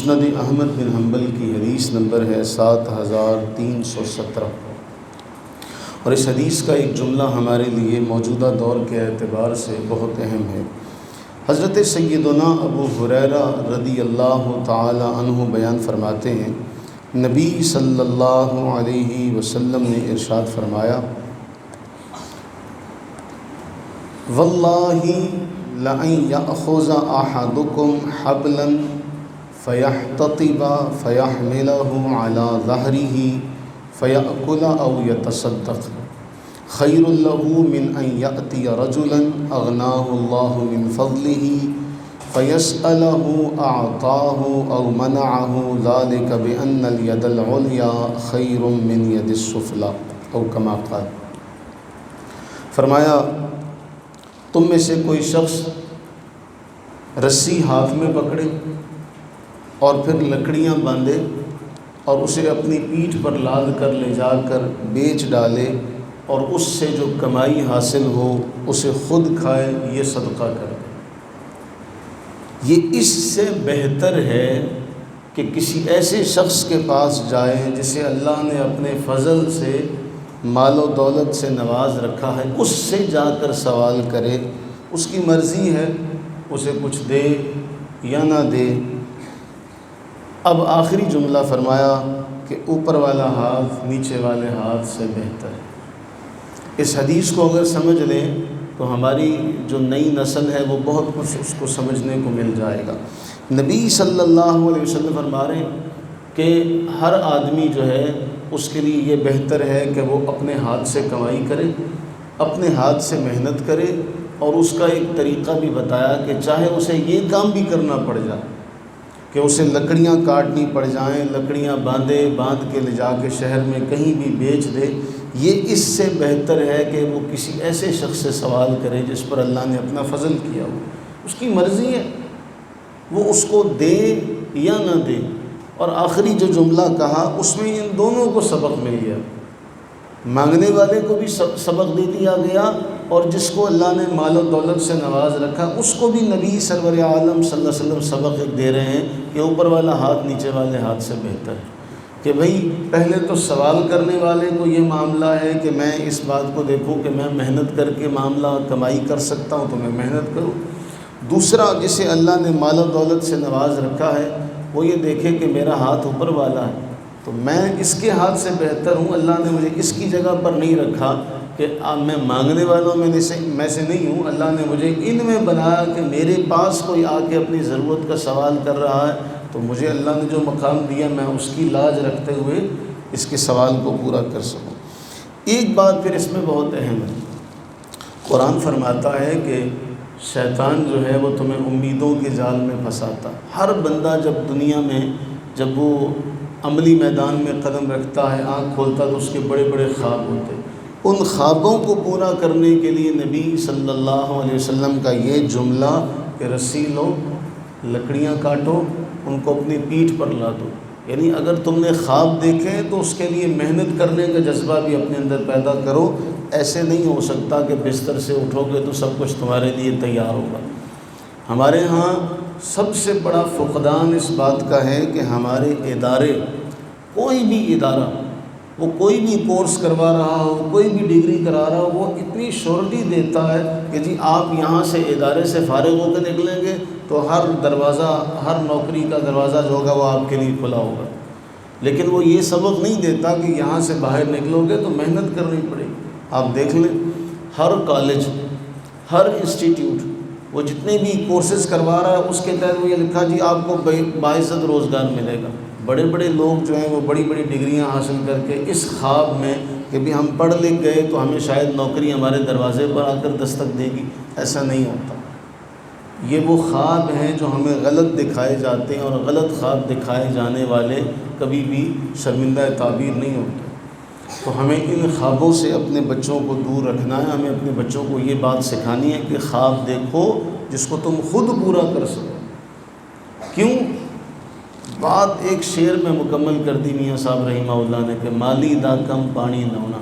مسند احمد بن حنبل کی حدیث نمبر ہے 7317، اور اس حدیث کا ایک جملہ ہمارے لیے موجودہ دور کے اعتبار سے بہت اہم ہے۔ حضرت سیدنا ابو ہریرہ رضی اللہ تعالی عنہ بیان فرماتے ہیں، نبی صلی اللہ علیہ وسلم نے ارشاد فرمایا، واللہ لئن یأخذ احدکم حبلا فیحتطب فیحملہ علی ظہرہ فیأکل او یتصدق خیر لہ من ان یأتی رجلا اغناہ اللہ من فضلہ فیسألہ اعطاہ او منعہ ذلک بان الید العلیا خیر من ید السفلی او کما قال۔ فرمایا، تم میں سے کوئی شخص رسی ہاتھ میں پکڑے اور پھر لکڑیاں باندھے اور اسے اپنی پیٹھ پر لاد کر لے جا کر بیچ ڈالے اور اس سے جو کمائی حاصل ہو اسے خود کھائے، یہ صدقہ کر دے۔ یہ اس سے بہتر ہے کہ کسی ایسے شخص کے پاس جائے جسے اللہ نے اپنے فضل سے مال و دولت سے نواز رکھا ہے، اس سے جا کر سوال کرے، اس کی مرضی ہے اسے کچھ دے یا نہ دے۔ اب آخری جملہ فرمایا کہ اوپر والا ہاتھ نیچے والے ہاتھ سے بہتر ہے۔ اس حدیث کو اگر سمجھ لیں تو ہماری جو نئی نسل ہے وہ بہت کچھ اس کو سمجھنے کو مل جائے گا۔ نبی صلی اللہ علیہ وسلم فرما رہے ہیں کہ ہر آدمی جو ہے اس کے لیے یہ بہتر ہے کہ وہ اپنے ہاتھ سے کمائی کرے، اپنے ہاتھ سے محنت کرے، اور اس کا ایک طریقہ بھی بتایا کہ چاہے اسے یہ کام بھی کرنا پڑ جائے کہ اسے لکڑیاں کاٹنی پڑ جائیں، لکڑیاں باندھ کے لے جا کے شہر میں کہیں بھی بیچ دے، یہ اس سے بہتر ہے کہ وہ کسی ایسے شخص سے سوال کرے جس پر اللہ نے اپنا فضل کیا ہو۔ اس کی مرضی ہے وہ اس کو دے یا نہ دے۔ اور آخری جو جملہ کہا اس میں ان دونوں کو سبق مل گیا، مانگنے والے کو بھی سبق دے دیا گیا، اور جس کو اللہ نے مال و دولت سے نواز رکھا اس کو بھی نبی سرور عالم صلی اللہ علیہ وسلم سبق دے رہے ہیں کہ اوپر والا ہاتھ نیچے والے ہاتھ سے بہتر ہے۔ کہ بھئی پہلے تو سوال کرنے والے کو یہ معاملہ ہے کہ میں اس بات کو دیکھوں کہ میں محنت کر کے معاملہ کمائی کر سکتا ہوں تو میں محنت کروں۔ دوسرا جسے اللہ نے مال و دولت سے نواز رکھا ہے وہ یہ دیکھے کہ میرا ہاتھ اوپر والا ہے تو میں اس کے ہاتھ سے بہتر ہوں، اللہ نے مجھے اس کی جگہ پر نہیں رکھا کہ میں مانگنے والوں میں سے نہیں ہوں، اللہ نے مجھے ان میں بنایا کہ میرے پاس کوئی آ کے اپنی ضرورت کا سوال کر رہا ہے تو مجھے اللہ نے جو مقام دیا میں اس کی لاج رکھتے ہوئے اس کے سوال کو پورا کر سکوں۔ ایک بات پھر اس میں بہت اہم ہے، قرآن فرماتا ہے کہ شیطان جو ہے وہ تمہیں امیدوں کے جال میں پھنساتا۔ ہر بندہ جب دنیا میں جب وہ عملی میدان میں قدم رکھتا ہے، آنکھ کھولتا تو اس کے بڑے بڑے خواب ہوتے، ان خوابوں کو پورا کرنے کے لیے نبی صلی اللہ علیہ وسلم کا یہ جملہ کہ رسی لو، لکڑیاں کاٹو، ان کو اپنی پیٹھ پر لا دو، یعنی اگر تم نے خواب دیکھے تو اس کے لیے محنت کرنے کا جذبہ بھی اپنے اندر پیدا کرو۔ ایسے نہیں ہو سکتا کہ بستر سے اٹھو گے تو سب کچھ تمہارے لیے تیار ہوگا۔ ہمارے ہاں سب سے بڑا فقدان اس بات کا ہے کہ ہمارے ادارے، کوئی بھی ادارہ، وہ کوئی بھی کورس کروا رہا ہو، کوئی بھی ڈگری کرا رہا ہو، وہ اتنی شورٹی دیتا ہے کہ جی آپ یہاں سے ادارے سے فارغ ہو کے نکلیں گے تو ہر دروازہ، ہر نوکری کا دروازہ جو ہوگا وہ آپ کے لیے کھلا ہوگا، لیکن وہ یہ سبق نہیں دیتا کہ یہاں سے باہر نکلو گے تو محنت کرنی پڑے گی۔ آپ دیکھ لیں ہر کالج، ہر انسٹیٹیوٹ، وہ جتنے بھی کورسز کروا رہا ہے اس کے تحت وہ یہ لکھا جی آپ کو باعزت روزگار ملے گا۔ بڑے بڑے لوگ جو ہیں وہ بڑی بڑی ڈگریاں حاصل کر کے اس خواب میں کہ بھی ہم پڑھ لکھ گئے تو ہمیں شاید نوکری ہمارے دروازے پر آ کر دستک دے گی، ایسا نہیں ہوتا۔ یہ وہ خواب ہیں جو ہمیں غلط دکھائے جاتے ہیں، اور غلط خواب دکھائے جانے والے کبھی بھی شرمندہ تعبیر نہیں ہوتے۔ تو ہمیں ان خوابوں سے اپنے بچوں کو دور رکھنا ہے، ہمیں اپنے بچوں کو یہ بات سکھانی ہے کہ خواب دیکھو جس کو تم خود پورا کر سکو۔ کیوں؟ بات ایک شعر میں مکمل کر دی میاں صاحب رحمہ اللہ نے کہ مالی دا کم پانی نونا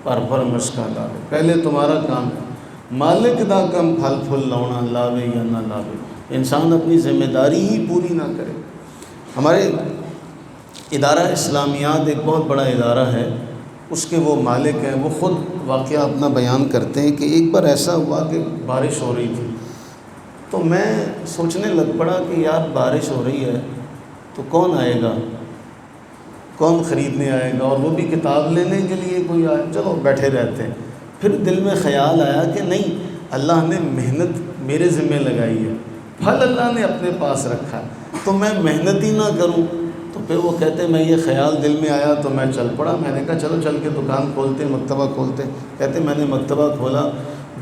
پر مشکا لاوے۔ پہلے تمہارا کام ہے، مالک دا کم پھل پھل لاؤنا، لاوے یا نہ لاوے۔ انسان اپنی ذمہ داری ہی پوری نہ کرے ہمارے ادارہ اسلامیات ایک بہت بڑا ادارہ ہے، اس کے وہ مالک ہیں، وہ خود واقعہ اپنا بیان کرتے ہیں کہ ایک بار ایسا ہوا کہ بارش ہو رہی تھی، تو میں سوچنے لگ پڑا کہ یار بارش ہو رہی ہے تو کون آئے گا، کون خریدنے آئے گا، اور وہ بھی کتاب لینے کے لیے کوئی آئے، چلو بیٹھے رہتے ہیں۔ پھر دل میں خیال آیا کہ نہیں، اللہ نے محنت میرے ذمہ لگائی ہے، پھل اللہ نے اپنے پاس رکھا، تو میں محنت ہی نہ کروں۔ تو پھر وہ کہتے میں یہ خیال دل میں آیا تو میں چل پڑا، میں نے کہا چلو چل کے دکان کھولتے، مکتبہ کھولتے۔ کہتے میں نے مکتبہ کھولا،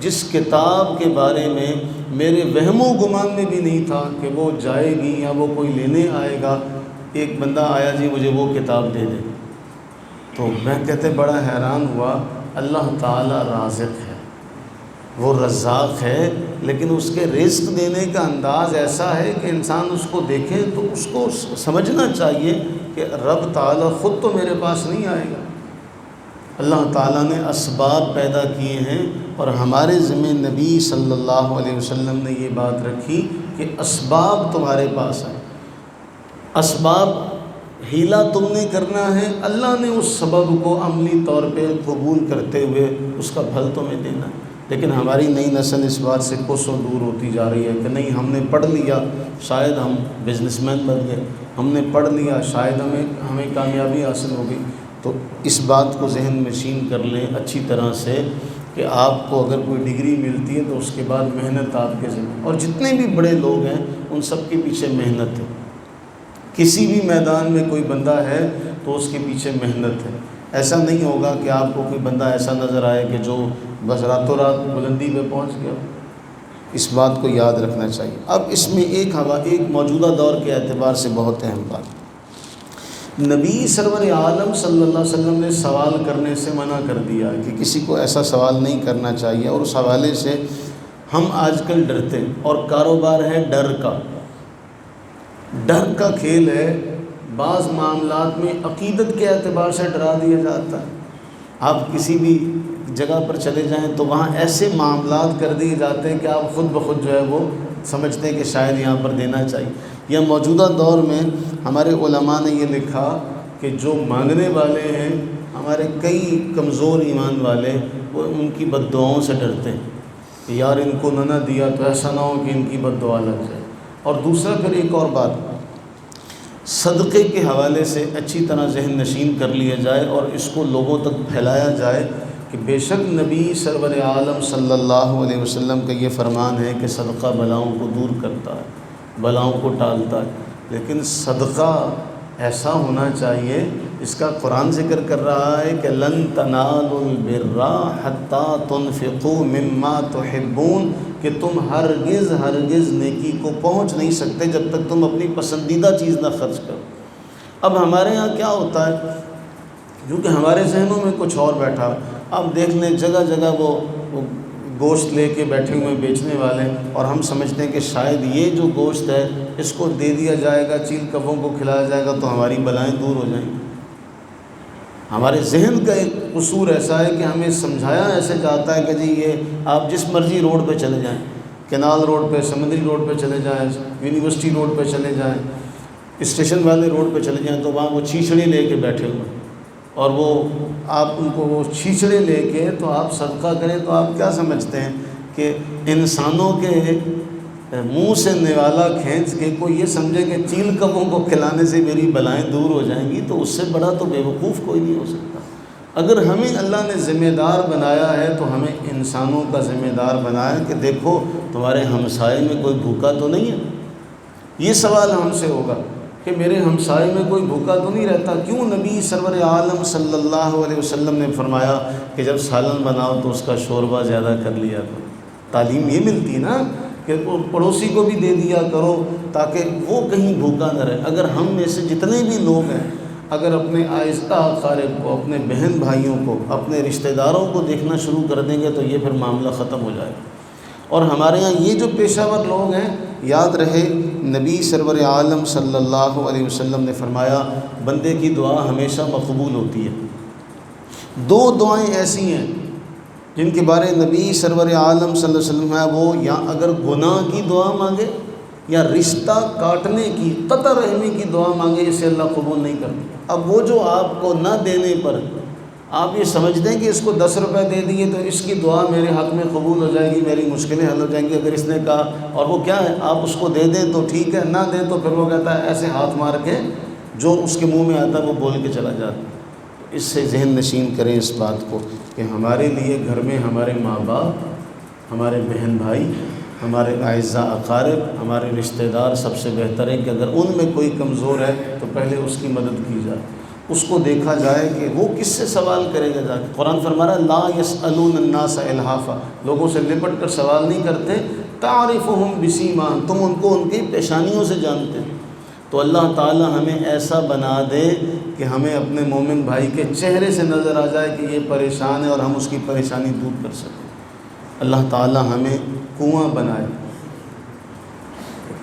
جس کتاب کے بارے میں میرے وہم و گمان میں بھی نہیں تھا کہ وہ جائے گی یا وہ کوئی لینے آئے گا، ایک بندہ آیا جی مجھے وہ کتاب دے دے۔ تو میں کہتے بڑا حیران ہوا، اللہ تعالی رازق ہے، وہ رزاق ہے، لیکن اس کے رزق دینے کا انداز ایسا ہے کہ انسان اس کو دیکھے تو اس کو سمجھنا چاہیے کہ رب تعالی خود تو میرے پاس نہیں آئے گا، اللہ تعالیٰ نے اسباب پیدا کیے ہیں، اور ہمارے ذمہ نبی صلی اللہ علیہ وسلم نے یہ بات رکھی کہ اسباب تمہارے پاس ہیں، اسباب ہیلا تم نے کرنا ہے، اللہ نے اس سبب کو عملی طور پہ قبول کرتے ہوئے اس کا پھل تمہیں دینا ہے۔ لیکن ہماری نئی نسل اس بات سے کوسوں دور ہوتی جا رہی ہے کہ نہیں، ہم نے پڑھ لیا شاید ہم بزنس مین بن گئے، ہم نے پڑھ لیا شاید ہمیں کامیابی حاصل ہوگی۔ تو اس بات کو ذہن نشین کر لیں اچھی طرح سے کہ آپ کو اگر کوئی ڈگری ملتی ہے تو اس کے بعد محنت آپ کے ذمہ، اور جتنے بھی بڑے لوگ ہیں ان سب کے پیچھے محنت ہے، کسی بھی میدان میں کوئی بندہ ہے تو اس کے پیچھے محنت ہے۔ ایسا نہیں ہوگا کہ آپ کو کوئی بندہ ایسا نظر آئے کہ جو بس راتوں رات بلندی پہ پہنچ گیا، اس بات کو یاد رکھنا چاہیے۔ اب اس میں ایک موجودہ دور کے اعتبار سے بہت اہم بات، نبی سرور عالم صلی اللہ علیہ وسلم نے سوال کرنے سے منع کر دیا کہ کسی کو ایسا سوال نہیں کرنا چاہیے، اور اس حوالے سے ہم آج کل ڈرتے ہیں، اور کاروبار ہے ڈر کا کھیل ہے۔ بعض معاملات میں عقیدت کے اعتبار سے ڈرا دیا جاتا ہے، آپ کسی بھی جگہ پر چلے جائیں تو وہاں ایسے معاملات کر دیے جاتے ہیں کہ آپ خود بخود جو ہے وہ سمجھتے ہیں کہ شاید یہاں پر دینا چاہیے۔ یا موجودہ دور میں ہمارے علماء نے یہ لکھا کہ جو مانگنے والے ہیں، ہمارے کئی کمزور ایمان والے، وہ ان کی بد دعاؤں سے ڈرتے ہیں کہ یار ان کو نہ دیا تو ایسا نہ ہو کہ ان کی بد دعا لگ جائے۔ اور دوسرا پھر ایک اور بات، صدقے کے حوالے سے اچھی طرح ذہن نشین کر لیا جائے اور اس کو لوگوں تک پھیلایا جائے کہ بے شک نبی سرور عالم صلی اللہ علیہ وسلم کا یہ فرمان ہے کہ صدقہ بلاؤں کو دور کرتا ہے، بلاؤں کو ٹالتا ہے، لیکن صدقہ ایسا ہونا چاہیے، اس کا قرآن ذکر کر رہا ہے کہ لن تنالوا البر حتی تنفقوا مما تحبون، کہ تم ہرگز نیکی کو پہنچ نہیں سکتے جب تک تم اپنی پسندیدہ چیز نہ خرچ کرو۔ اب ہمارے ہاں کیا ہوتا ہے، کیونکہ ہمارے ذہنوں میں کچھ اور بیٹھا، اب دیکھ لیں جگہ جگہ وہ گوشت لے کے بیٹھے ہوئے بیچنے والے، اور ہم سمجھتے ہیں کہ شاید یہ جو گوشت ہے اس کو دے دیا جائے گا، چیل کبوں کو کھلایا جائے گا تو ہماری بلائیں دور ہو جائیں گی۔ ہمارے ذہن کا ایک قصور ایسا ہے کہ ہمیں سمجھایا ایسے جاتا ہے کہ جی یہ آپ جس مرضی روڈ پہ چلے جائیں، کینال روڈ پہ، سمندری روڈ پہ چلے جائیں، یونیورسٹی روڈ پہ چلے جائیں، اسٹیشن والے روڈ پہ چلے جائیں، تو وہاں وہ چھیچڑے لے کے بیٹھے ہوئے، اور وہ آپ ان کو وہ چھیچڑے لے کے تو آپ صدقہ کریں، تو آپ کیا سمجھتے ہیں کہ انسانوں کے منہ سے نوالا کھینچ کے کوئی یہ سمجھے کہ چیل کبوں کو کھلانے سے میری بلائیں دور ہو جائیں گی؟ تو اس سے بڑا تو بیوقوف کوئی نہیں ہو سکتا۔ اگر ہمیں اللہ نے ذمہ دار بنایا ہے تو ہمیں انسانوں کا ذمہ دار بنایا کہ دیکھو تمہارے ہمسائے میں کوئی بھوکا تو نہیں ہے۔ یہ سوال ہم سے ہوگا کہ میرے ہمسائے میں کوئی بھوکا تو نہیں رہتا؟ کیوں نبی سرور عالم صلی اللہ علیہ وسلم نے فرمایا کہ جب سالن بناؤ تو اس کا شوربہ زیادہ کر لیا کرو۔ تعلیم یہ ملتی نا کہ پڑوسی کو بھی دے دیا کرو تاکہ وہ کہیں بھوکا نہ رہے۔ اگر ہم میں سے جتنے بھی لوگ ہیں اگر اپنے آہستہ اقارب کو، اپنے بہن بھائیوں کو، اپنے رشتہ داروں کو دیکھنا شروع کر دیں گے تو یہ پھر معاملہ ختم ہو جائے گا۔ اور ہمارے ہاں یہ جو پیشہ ور لوگ ہیں، یاد رہے نبی سرور عالم صلی اللہ علیہ وسلم نے فرمایا بندے کی دعا ہمیشہ مقبول ہوتی ہے۔ دو دعائیں ایسی ہیں جن کے بارے نبی سرور عالم صلی اللہ علیہ وسلم ہے، وہ یا اگر گناہ کی دعا مانگے یا رشتہ کاٹنے کی، قطع رحمی کی دعا مانگے، اسے اللہ قبول نہیں کرتا۔ اب وہ جو آپ کو نہ دینے پر آپ یہ سمجھتے ہیں کہ اس کو 10 روپے دے دیے تو اس کی دعا میرے حق میں قبول ہو جائے گی، میری مشکلیں حل ہو جائیں گی، اگر اس نے کہا، اور وہ کیا ہے، آپ اس کو دے دیں تو ٹھیک ہے، نہ دیں تو پھر وہ کہتا ہے ایسے ہاتھ مار کے جو اس کے منہ میں آتا ہے وہ بول کے چلا جاتا ہے۔ اس سے ذہن نشین کریں اس بات کو کہ ہمارے لیے گھر میں ہمارے ماں باپ، ہمارے بہن بھائی، ہمارے اعزاء اقارب، ہمارے رشتہ دار سب سے بہتر ہے کہ اگر ان میں کوئی کمزور ہے تو پہلے اس کی مدد کی جائے، اس کو دیکھا جائے کہ وہ کس سے سوال کرے گا جا کے۔ قرآن فرما رہا ہے لا یسألون الناس الحافا، لوگوں سے لپٹ کر سوال نہیں کرتے، تعرفهم بسیماہم، تم ان کو ان کی پیشانیوں سے جانتے۔ تو اللہ تعالی ہمیں ایسا بنا دے کہ ہمیں اپنے مومن بھائی کے چہرے سے نظر آ جائے کہ یہ پریشان ہے اور ہم اس کی پریشانی دور کر سکیں۔ اللہ تعالی ہمیں کنواں بنائے۔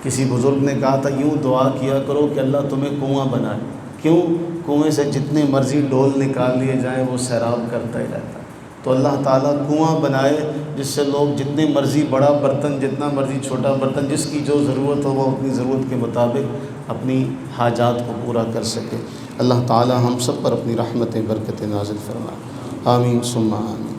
کسی بزرگ نے کہا تھا یوں دعا کیا کرو کہ اللہ تمہیں کنواں بنائے۔ کیوں؟ کنویں سے جتنے مرضی ڈول نکال لیے جائیں وہ سیراب کرتا ہی رہتا ہے۔ تو اللہ تعالیٰ کنواں بنائے جس سے لوگ جتنے مرضی بڑا برتن، جتنا مرضی چھوٹا برتن، جس کی جو ضرورت ہو وہ اپنی ضرورت کے مطابق اپنی حاجات کو پورا کر سکے۔ اللہ تعالیٰ ہم سب پر اپنی رحمتیں برکتیں نازل فرمائے، آمین ثم آمین۔